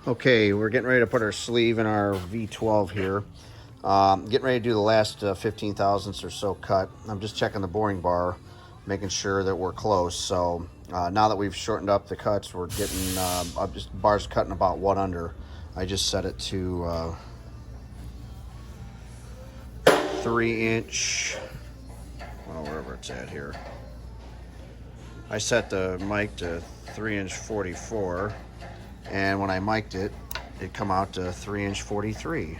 Okay, we're getting ready to put our sleeve in our V12 here. Getting ready to do the last 15 thousandths or so cut. I'm just checking the boring bar, making sure that we're close. So now that we've shortened up the cuts, we're getting bars cutting about 1 under. I just set it to 3-inch, well, wherever it's at here. I set the mic to 3-inch 44, and when I mic'd it, it come out to 3-inch 43.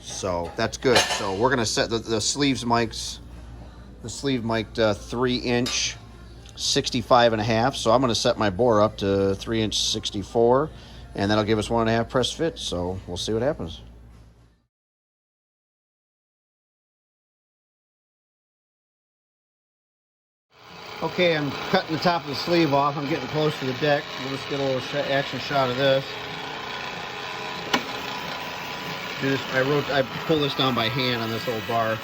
So that's good. So we're gonna set the sleeves mics. The sleeve mic'd 3-inch 65.5. So I'm gonna set my bore up to 3-inch 64, and that'll give us 1.5 press fit. So we'll see what happens. Okay, I'm cutting the top of the sleeve off. I'm getting close to the deck. We'll just get a little action shot of this. I pull this down by hand on this old bar.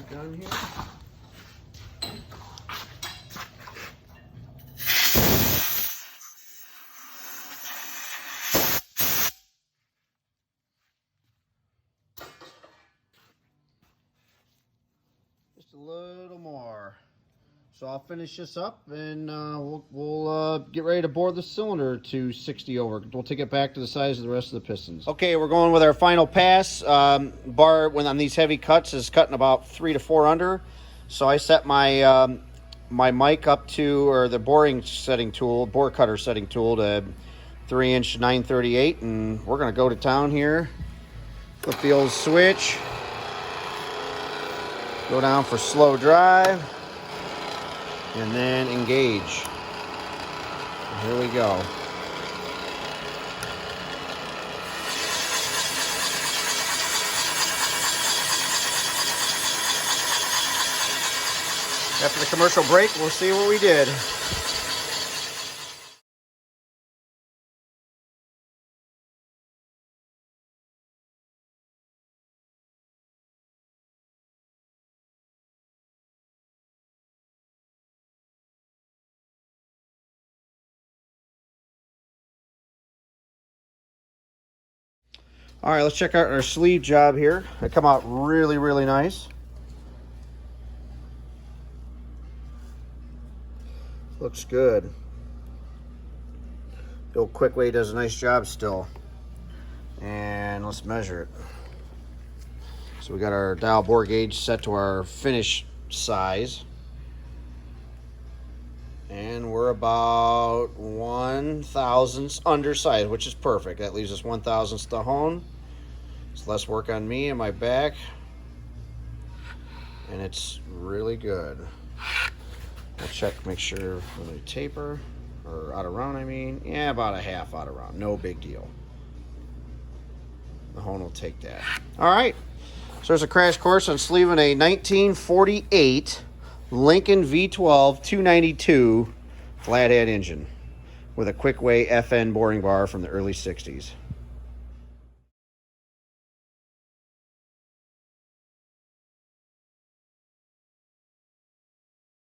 Done here. Just a little more. So I'll finish this up, and we'll get ready to bore the cylinder to 60 over. We'll take it back to the size of the rest of the pistons. Okay, we're going with our final pass. Bar when on these heavy cuts is cutting about 3 to 4 under. So I set my my mic up to, or the boring setting tool, bore cutter setting tool, to 3-inch 938, and we're gonna go to town here. Flip the old switch. Go down for slow drive. And then engage. Here we go. After the commercial break, we'll see what we did. All right, let's check out our sleeve job here. It come out really, really nice. Looks good. The old KwikWay does a nice job still. And let's measure it. So we got our dial bore gauge set to our finish size. And we're about 1/1000th undersized, which is perfect. That leaves us 1/1000th to hone. It's less work on me and my back. And it's really good. We'll check, make sure when we taper, or out of round I mean. Yeah, about a half out of round. No big deal. The hone will take that. All right. So there's a crash course on sleeving a 1948 Lincoln V12 292 flathead engine with a KwikWay FN boring bar from the early 60s.